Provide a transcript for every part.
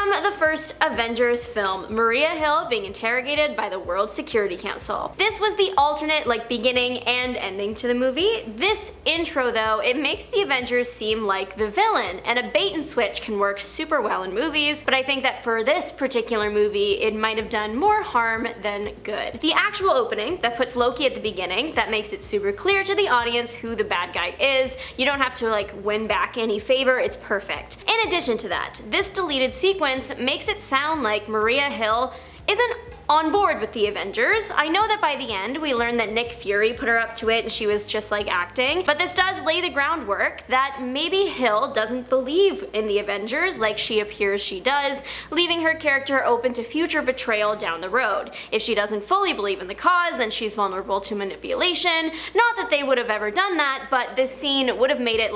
From the first Avengers film, Maria Hill being interrogated by the World Security Council. This was the alternate beginning and ending to the movie. This intro though, it makes the Avengers seem like the villain, and a bait and switch can work super well in movies, but I think that for this particular movie, it might have done more harm than good. The actual opening that puts Loki at the beginning, that makes it super clear to the audience who the bad guy is. You don't have to win back any favor, it's perfect. In addition to that, this deleted sequence makes it sound like Maria Hill isn't on board with the Avengers. I know that by the end we learn that Nick Fury put her up to it and she was just acting, but this does lay the groundwork that maybe Hill doesn't believe in the Avengers like she appears she does, leaving her character open to future betrayal down the road. If she doesn't fully believe in the cause, then she's vulnerable to manipulation. Not that they would have ever done that, but this scene would have made it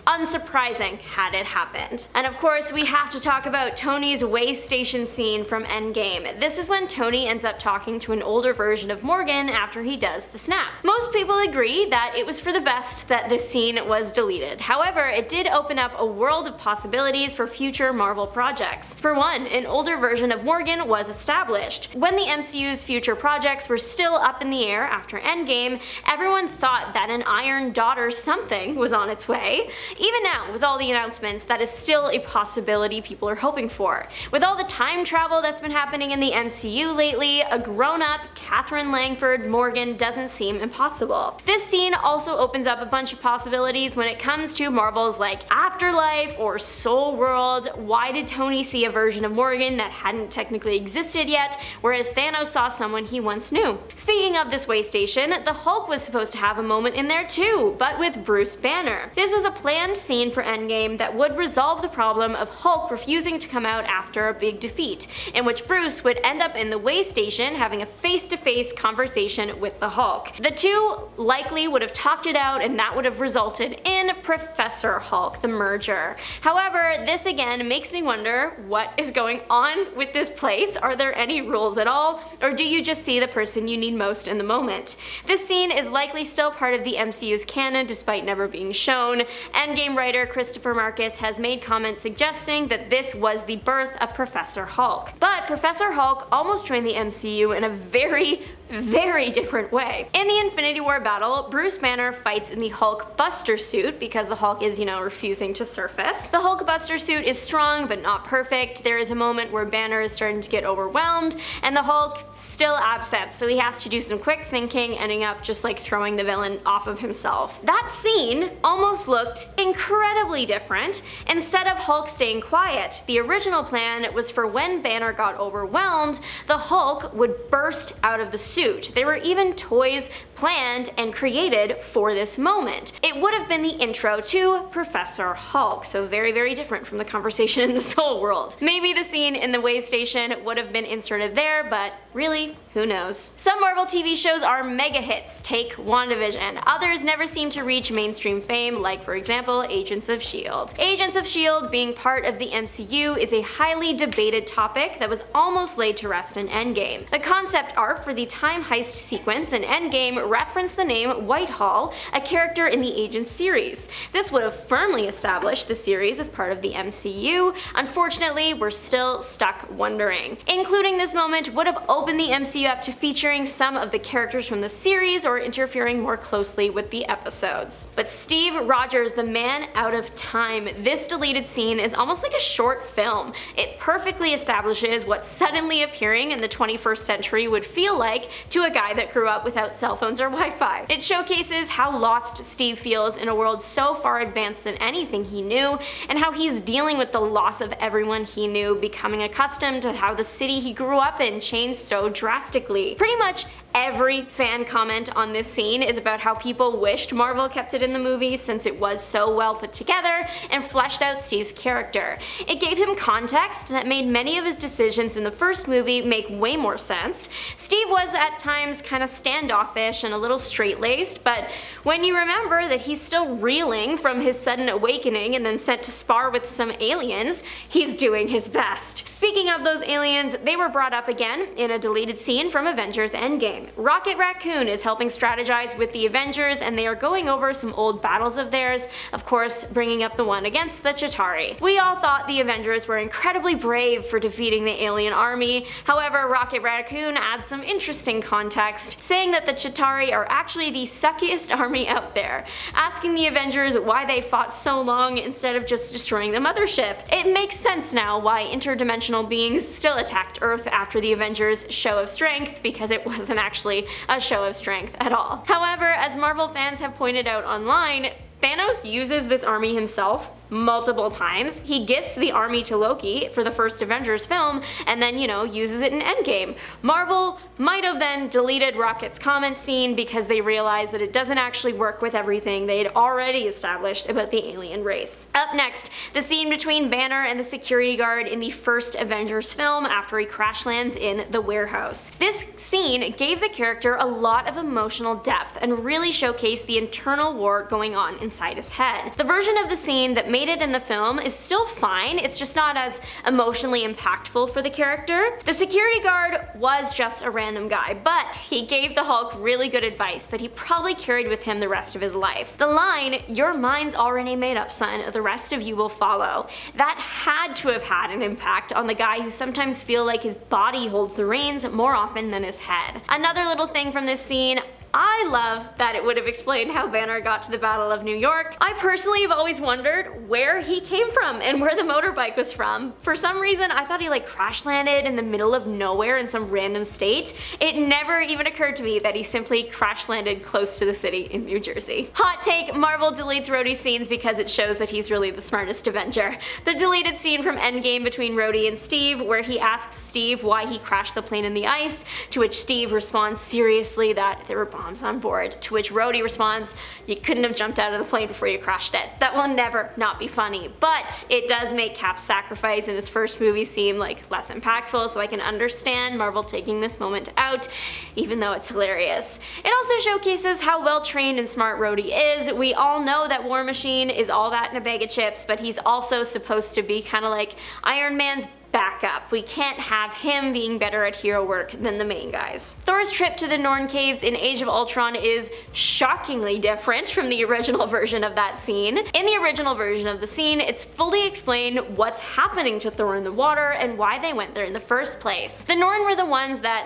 unsurprising had it happened. And of course, we have to talk about Tony's way station scene from Endgame. This is when Tony ends up talking to an older version of Morgan after he does the snap. Most people agree that it was for the best that this scene was deleted. However, it did open up a world of possibilities for future Marvel projects. For one, an older version of Morgan was established. When the MCU's future projects were still up in the air after Endgame, everyone thought that an Iron Daughter something was on its way. Even now, with all the announcements, that is still a possibility people are hoping for. With all the time travel that's been happening in the MCU lately, a grown-up Catherine Langford Morgan doesn't seem impossible. This scene also opens up a bunch of possibilities when it comes to Marvel's Afterlife or Soul World. Why did Tony see a version of Morgan that hadn't technically existed yet, whereas Thanos saw someone he once knew? Speaking of this way station, the Hulk was supposed to have a moment in there too, but with Bruce Banner. This was a planned scene for Endgame that would resolve the problem of Hulk refusing to come out after a big defeat, in which Bruce would end up in the way station having a face-to-face conversation with the Hulk. The two likely would have talked it out, and that would have resulted in Professor Hulk, the merger. However, this again makes me wonder what is going on with this place. Are there any rules at all, or do you just see the person you need most in the moment? This scene is likely still part of the MCU's canon despite never being shown. Endgame writer Christopher Marcus has made comments suggesting that this was the birth of Professor Hulk. But Professor Hulk almost joined the MCU in a very different way. In the Infinity War battle, Bruce Banner fights in the Hulk Buster suit because the Hulk is, refusing to surface. The Hulk Buster suit is strong but not perfect. There is a moment where Banner is starting to get overwhelmed and the Hulk still absent, so he has to do some quick thinking, ending up just throwing the villain off of himself. That scene almost looked incredibly different. Instead of Hulk staying quiet, the original plan was for when Banner got overwhelmed, the Hulk would burst out of the suit. There were even toys planned and created for this moment. It would have been the intro to Professor Hulk, so very different from the conversation in the Soul World. Maybe the scene in the way station would have been inserted there, but really, who knows? Some Marvel TV shows are mega hits, take WandaVision. Others never seem to reach mainstream fame, like for example, Agents of S.H.I.E.L.D. Agents of S.H.I.E.L.D. being part of the MCU is a highly debated topic that was almost laid to rest in Endgame. The concept art for the time heist sequence in Endgame referenced the name Whitehall, a character in the Agents series. This would have firmly established the series as part of the MCU. Unfortunately, we're still stuck wondering. Including this moment would have opened the MCU up to featuring some of the characters from the series or interfering more closely with the episodes. But Steve Rogers, the man out of time, this deleted scene is almost like a short film. It perfectly establishes what suddenly appearing in the 21st century would feel like to a guy that grew up without cell phones or Wi-Fi. It showcases how lost Steve feels in a world so far advanced than anything he knew, and how he's dealing with the loss of everyone he knew, becoming accustomed to how the city he grew up in changed so drastically. Pretty much every fan comment on this scene is about how people wished Marvel kept it in the movie since it was so well put together and fleshed out Steve's character. It gave him context that made many of his decisions in the first movie make way more sense. Steve was at times kind of standoffish and a little straight-laced, but when you remember that he's still reeling from his sudden awakening and then sent to spar with some aliens, he's doing his best. Speaking of those aliens, they were brought up again in a deleted scene from Avengers Endgame. morning. Rocket Raccoon is helping strategize with the Avengers, and they are going over some old battles of theirs, of course bringing up the one against the Chitauri. We all thought the Avengers were incredibly brave for defeating the alien army. However, Rocket Raccoon adds some interesting context, saying that the Chitauri are actually the suckiest army out there, asking the Avengers why they fought so long instead of just destroying the mothership. It makes sense now why interdimensional beings still attacked Earth after the Avengers' show of strength, because it wasn't actually a show of strength at all. However, as Marvel fans have pointed out online, Thanos uses this army himself multiple times. He gifts the army to Loki for the first Avengers film, and then, uses it in Endgame. Marvel might have then deleted Rocket's comment scene because they realized that it doesn't actually work with everything they had already established about the alien race. Up next, the scene between Banner and the security guard in the first Avengers film after he crash lands in the warehouse. This scene gave the character a lot of emotional depth and really showcased the internal war going on inside his head. The version of the scene that made it in the film is still fine, it's just not as emotionally impactful for the character. The security guard was just a random guy, but he gave the Hulk really good advice that he probably carried with him the rest of his life. The line, "Your mind's already made up, son, the rest of you will follow," that had to have had an impact on the guy who sometimes feels like his body holds the reins more often than his head. Another little thing from this scene, I love that it would have explained how Banner got to the Battle of New York. I personally have always wondered where he came from and where the motorbike was from. For some reason, I thought he crash landed in the middle of nowhere in some random state. It never even occurred to me that he simply crash landed close to the city in New Jersey. Hot take, Marvel deletes Rhodey's scenes because it shows that he's really the smartest Avenger. The deleted scene from Endgame between Rhodey and Steve, where he asks Steve why he crashed the plane in the ice, to which Steve responds seriously that there were bombs on board, to which Rhodey responds, "You couldn't have jumped out of the plane before you crashed it." That will never not be funny, but it does make Cap's sacrifice in his first movie seem less impactful, so I can understand Marvel taking this moment out, even though it's hilarious. It also showcases how well trained and smart Rhodey is. We all know that War Machine is all that in a bag of chips, but he's also supposed to be kind of like Iron Man's backup. We can't have him being better at hero work than the main guys. Thor's trip to the Norn caves in Age of Ultron is shockingly different from the original version of that scene. In the original version of the scene, it's fully explained what's happening to Thor in the water and why they went there in the first place. The Norn were the ones that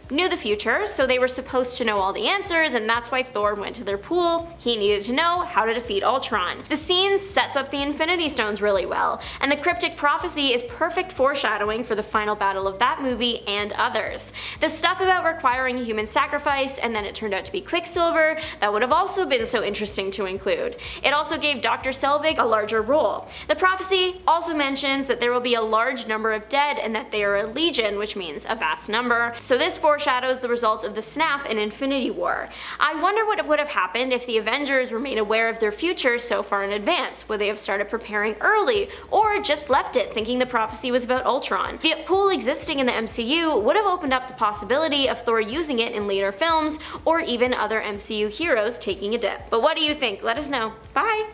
knew the future, so they were supposed to know all the answers, and that's why Thor went to their pool. He needed to know how to defeat Ultron. The scene sets up the Infinity Stones really well, and the cryptic prophecy is perfect foreshadowing for the final battle of that movie and others. The stuff about requiring a human sacrifice and then it turned out to be Quicksilver, that would have also been so interesting to include. It also gave Dr. Selvig a larger role. The prophecy also mentions that there will be a large number of dead and that they are a legion, which means a vast number, so this foreshadows the results of the snap in Infinity War. I wonder what would have happened if the Avengers were made aware of their future so far in advance. Would they have started preparing early, or just left it thinking the prophecy was about Ultron? The pool existing in the MCU would have opened up the possibility of Thor using it in later films, or even other MCU heroes taking a dip. But what do you think? Let us know. Bye!